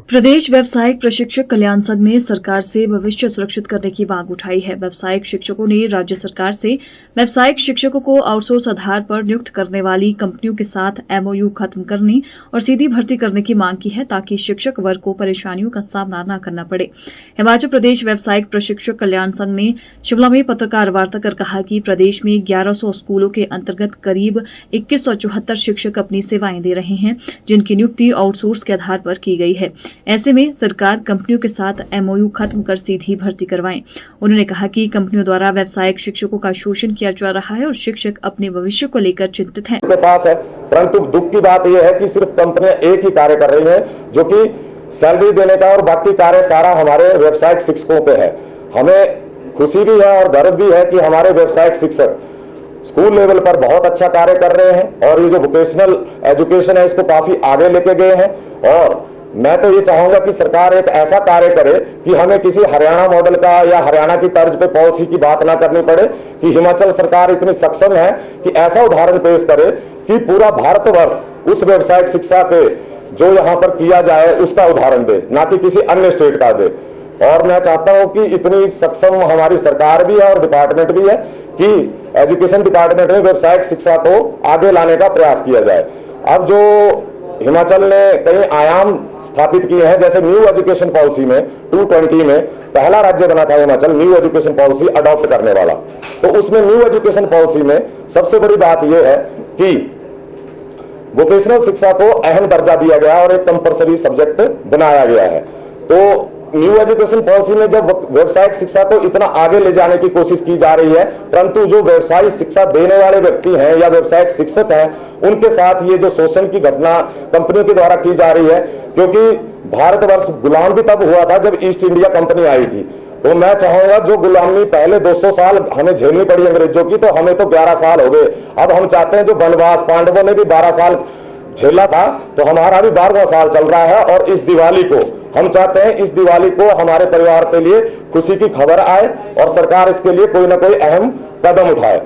प्रदेश व्यावसायिक प्रशिक्षक कल्याण संघ ने सरकार से भविष्य सुरक्षित करने की मांग उठाई है। व्यावसायिक शिक्षकों ने राज्य सरकार से व्यावसायिक शिक्षकों को आउटसोर्स आधार पर नियुक्त करने वाली कंपनियों के साथ एमओयू खत्म करने और सीधी भर्ती करने की मांग की है, ताकि शिक्षक वर्ग को परेशानियों का सामना न करना पड़े। हिमाचल प्रदेश व्यावसायिक प्रशिक्षक कल्याण संघ ने शिमला में पत्रकार वार्ता कर कहा कि प्रदेश में 1100 स्कूलों के अंतर्गत करीब 2174 शिक्षक अपनी सेवाएं दे रहे हैं, जिनकी नियुक्ति आउटसोर्स के आधार पर की गई है। ऐसे में सरकार कंपनियों के साथ एमओयू खत्म कर सीधी भर्ती करवाएं। उन्होंने कहा कि कंपनियों द्वारा व्यावसायिक शिक्षकों का शोषण किया जा रहा है और शिक्षक अपने भविष्य को लेकर चिंतित हैं। पास है, परंतु दुख की बात यह है कि सिर्फ कंपनियां एक ही कार्य कर रही हैं, जो कि सैलरी देने का, और बाकी कार्य सारा हमारे व्यावसायिक शिक्षकों पे है। हमें खुशी भी है और गर्व भी है कि हमारे व्यावसायिक शिक्षक स्कूल लेवल पर बहुत अच्छा कार्य कर रहे हैं और ये जो वोकेशनल एजुकेशन है इसको काफी आगे लेके गए हैं। और मैं तो ये चाहूंगा कि सरकार एक ऐसा कार्य करे कि हमें किसी हरियाणा मॉडल का या हरियाणा की तर्ज पे पॉलिसी की बात ना करनी पड़े, कि हिमाचल सरकार इतनी सक्षम है कि ऐसा उदाहरण पेश करे कि पूरा भारतवर्ष उस व्यावसायिक शिक्षा के जो यहाँ पर किया जाए उसका उदाहरण दे, ना कि किसी अन्य स्टेट का दे। और मैं चाहता हूं कि इतनी सक्षम हमारी सरकार भी है और डिपार्टमेंट भी है कि एजुकेशन डिपार्टमेंट में व्यावसायिक शिक्षा को आगे लाने का प्रयास किया जाए। अब जो हिमाचल ने कई आयाम स्थापित किए हैं, जैसे न्यू एजुकेशन पॉलिसी में 220 में पहला राज्य बना था Himachal new education policy adopt करने वाला। तो उसमें न्यू एजुकेशन पॉलिसी में सबसे बड़ी बात यह है कि वोकेशनल शिक्षा को अहम दर्जा दिया गया और एक कंपल्सरी सब्जेक्ट बनाया गया है। तो न्यू एजुकेशन पॉलिसी में जब व्यावसायिक शिक्षा को इतना आगे ले जाने की कोशिश की जा रही है, परंतु जो व्यवसायिक शिक्षा देने वाले व्यक्ति हैं या व्यावसायिक शिक्षक हैं, उनके साथ ये जो शोषण की घटना कंपनियों के द्वारा की जा रही है, क्योंकि भारतवर्ष गुलाम भी तब हुआ था जब ईस्ट इंडिया कंपनी आई थी। तो मैं चाहूंगा जो गुलामी पहले 200 साल हमें झेलनी पड़ी अंग्रेजों की, तो हमें तो 11 साल हो गए। अब हम चाहते हैं जो वनवास, पांडवों ने भी 12 साल झेला था, तो हमारा भी 12वां साल चल रहा है। और इस दिवाली को हम चाहते हैं, इस दिवाली को हमारे परिवार के लिए खुशी की खबर आए और सरकार इसके लिए कोई ना कोई अहम कदम उठाए।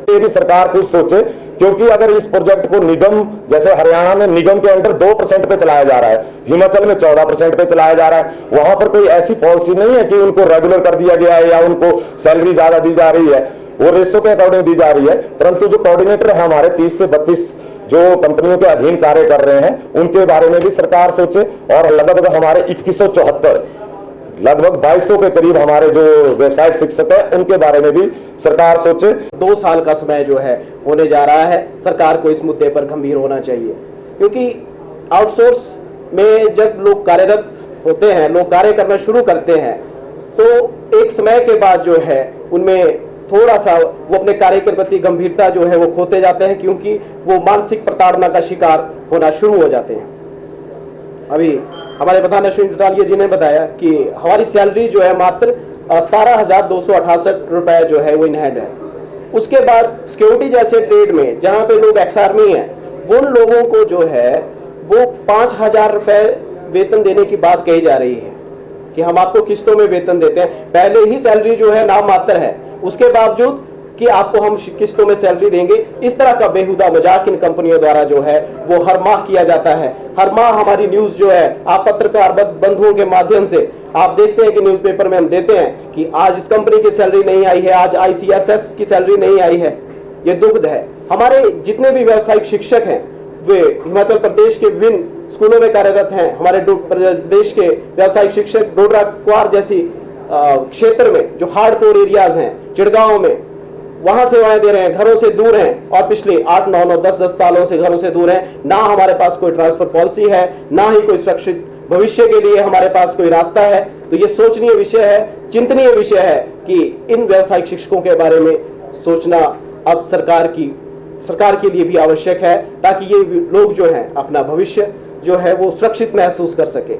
ये भी सरकार कुछ सोचे, क्योंकि अगर इस प्रोजेक्ट को निगम, जैसे हरियाणा में निगम के अंडर 2% पे चलाया जा रहा है, हिमाचल में 14% पे चलाया जा रहा है, वहां पर कोई ऐसी पॉलिसी नहीं है कि उनको रेगुलर कर दिया गया है या उनको सैलरी ज्यादा दी जा रही है, वो रेशो के अकॉर्डिंग दी जा रही है। परंतु जो कोऑर्डिनेटर है हमारे 30 से 32 जो कंपनियों के अधीन कार्य कर रहे हैं, उनके बारे में भी सरकार सोचे। और लगभग हमारे 2174 लगभग 2200 के करीब हमारे जो व्यावसायिक शिक्षक है उनके बारे में भी सरकार सोचे। 2 साल का समय जो है होने जा रहा है, सरकार को इस मुद्दे पर गंभीर होना चाहिए, क्योंकि आउटसोर्स में जब लोग कार्यरत होते हैं, लोग कार्य करना शुरू करते हैं, तो एक समय के बाद जो है उनमें थोड़ा सा वो अपने कार्य के प्रति गंभीरता जो है वो खोते जाते हैं, क्योंकि वो मानसिक प्रताड़ना का शिकार होना शुरू हो जाते हैं। अभी हमारे प्रधान अश्विनी चौटालिया जी ने बताया कि हमारी सैलरी जो है मात्र 17,268 रुपए जो है वो इन हैंड है। उसके बाद सिक्योरिटी जैसे ट्रेड में जहां पे लोग एक्स आर्मी है, उन लोगों को जो है वो 5,000 रुपए वेतन देने की बात कही जा रही है कि हम आपको किस्तों में वेतन देते हैं। पहले ही सैलरी जो है नाम मात्र है, उसके बावजूद कि आपको हम किस्तों में सैलरी देंगे, इस तरह का बेहुदा मजाक इन कंपनियों द्वारा जो है वो हर माह किया जाता है। हर माह हमारी न्यूज जो है, आप पत्रकार बंधुओं के माध्यम से आप देखते हैं कि न्यूज़पेपर में हम देते हैं कि आज इस कंपनी की सैलरी नहीं आई है, आज ICSS की सैलरी नहीं आई है। ये दुखद है। हमारे जितने भी व्यावसायिक शिक्षक हैं वे हिमाचल प्रदेश के विभिन्न स्कूलों में कार्यरत हैं। हमारे प्रदेश के व्यावसायिक शिक्षक डोडरा क्वार जैसी क्षेत्र में जो हार्डकोर एरियाज हैं, चिड़गांव में, वहां सेवाएं दे रहे हैं, घरों से दूर हैं और पिछले 8, 9, 10 सालों से घरों से दूर हैं। ना हमारे पास कोई ट्रांसफर पॉलिसी है, ना ही कोई सुरक्षित भविष्य के लिए हमारे पास कोई रास्ता है। तो ये सोचनीय विषय है, चिंतनीय विषय है कि इन व्यावसायिक शिक्षकों के बारे में सोचना अब सरकार के लिए भी आवश्यक है, ताकि ये लोग जो हैं अपना भविष्य जो है वो सुरक्षित महसूस कर सके।